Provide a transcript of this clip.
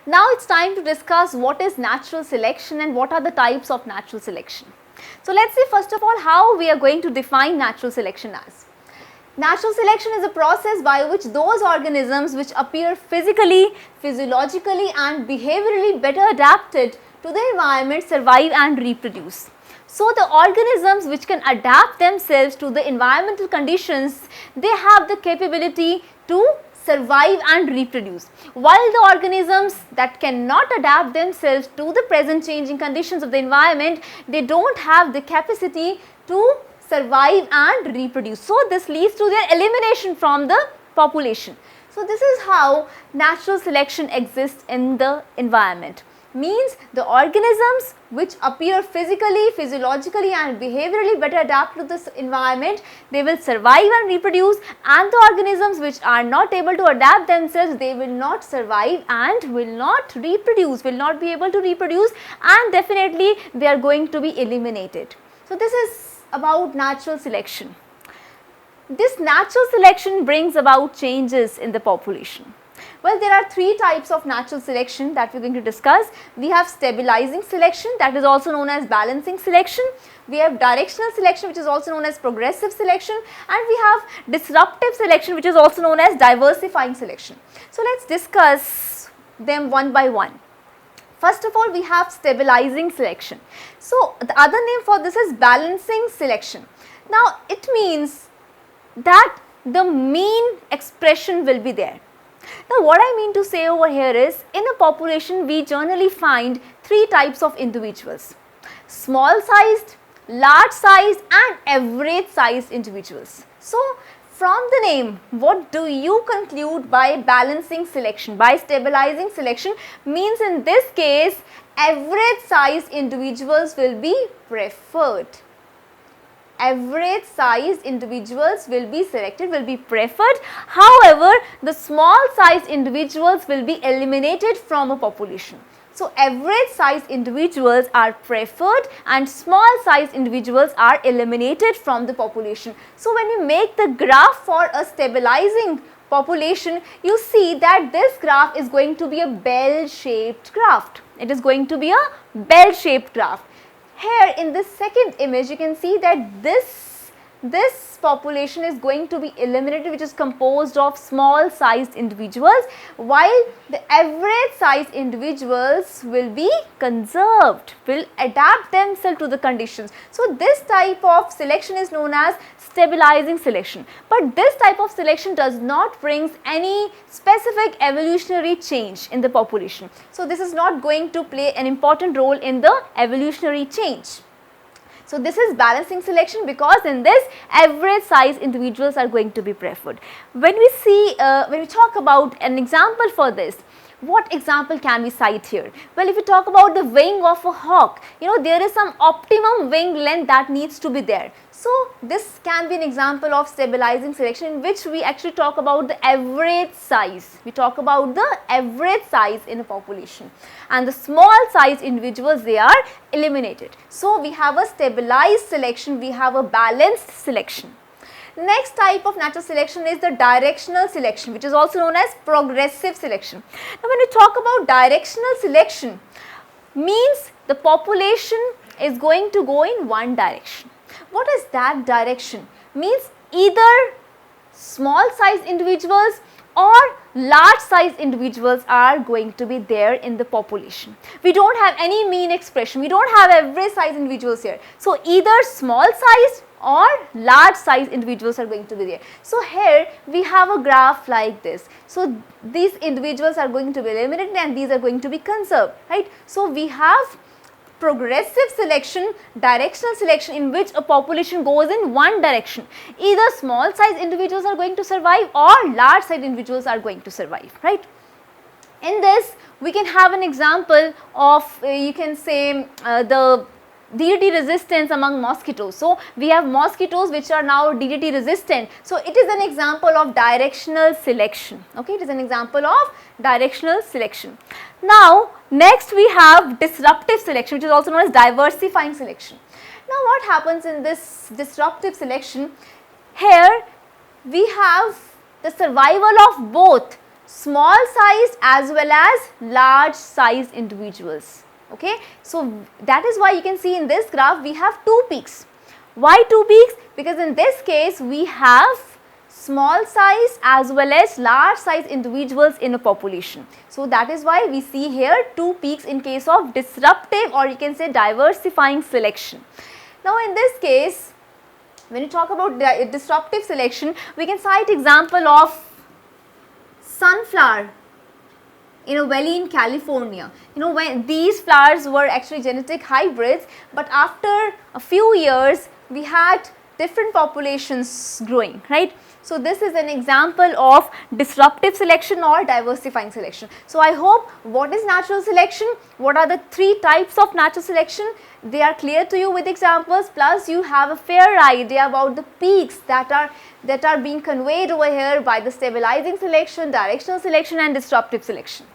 Now it's time to discuss what is natural selection and what are the types of natural selection. So let's see first of all how we are going to define natural selection as. Natural selection is a process by which those organisms which appear physically, physiologically and behaviorally better adapted to the environment survive and reproduce. So the organisms which can adapt themselves to the environmental conditions, they have the capability to survive and reproduce, while the organisms that cannot adapt themselves to the present changing conditions of the environment, they do not have the capacity to survive and reproduce. So this leads to their elimination from the population. So this is how natural selection exists in the environment. Means the organisms which appear physically, physiologically and behaviorally better adapted to this environment, they will survive and reproduce, and the organisms which are not able to adapt themselves, they will not survive and will not reproduce, will not be able to reproduce, and definitely they are going to be eliminated. So this is about natural selection. This natural selection brings about changes in the population. Well, there are three types of natural selection that we are going to discuss. We have stabilizing selection, that is also known as balancing selection. We have directional selection, which is also known as progressive selection, and we have disruptive selection, which is also known as diversifying selection. So let's discuss them one by one. First of all, we have stabilizing selection. So the other name for this is balancing selection. Now it means that the mean expression will be there. Now what I mean to say over here is, in a population we generally find three types of individuals: small sized, large sized and average sized individuals. So from the name, what do you conclude by balancing selection, by stabilizing selection? Means in this case, average sized individuals will be preferred. Average sized individuals will be selected, will be preferred. However, the small sized individuals will be eliminated from a population. So average sized individuals are preferred and small sized individuals are eliminated from the population. So when you make the graph for a stabilizing population, you see that this graph is going to be a bell shaped graph. It is going to be a bell shaped graph. Here in this second image, you can see that this population is going to be eliminated, which is composed of small sized individuals, while the average sized individuals will be conserved, will adapt themselves to the conditions. So this type of selection is known as stabilizing selection. But this type of selection does not bring any specific evolutionary change in the population. So this is not going to play an important role in the evolutionary change. So this is balancing selection, because in this average size individuals are going to be preferred. When we see, when we talk about an example for this, what example can we cite here? Well, if we talk about the wing of a hawk, there is some optimum wing length that needs to be there. So this can be an example of stabilizing selection, in which we actually talk about the average size. We talk about the average size in a population, and the small size individuals, they are eliminated. So we have a stabilized selection, we have a balanced selection. Next type of natural selection is the directional selection, which is also known as progressive selection. Now when we talk about directional selection, means the population is going to go in one direction. What is that direction? Means either small size individuals or large size individuals are going to be there in the population. We do not have any mean expression, we do not have average size individuals here. So either small size or large size individuals are going to be there. So here we have a graph like this. So these individuals are going to be eliminated and these are going to be conserved, right? So we have progressive selection, directional selection, in which a population goes in one direction. Either small size individuals are going to survive or large size individuals are going to survive, right? In this, we can have an example of, you can say, the DDT resistance among mosquitoes. So we have mosquitoes which are now DDT resistant. So it is an example of directional selection. Okay, it is an example of directional selection. Now next we have disruptive selection, which is also known as diversifying selection. Now what happens in this disruptive selection? Here we have the survival of both small sized as well as large sized individuals. Okay, so that is why you can see in this graph we have two peaks. Why two peaks? Because in this case we have small size as well as large size individuals in a population. So that is why we see here two peaks in case of disruptive, or you can say diversifying selection. Now in this case, when you talk about disruptive selection, we can cite example of sunflower in a valley in California. You know, when these flowers were actually genetic hybrids, but after a few years we had different populations growing, right? So this is an example of disruptive selection or diversifying selection. So I hope what is natural selection, what are the three types of natural selection, they are clear to you with examples, plus you have a fair idea about the peaks that are being conveyed over here by the stabilizing selection, directional selection and disruptive selection.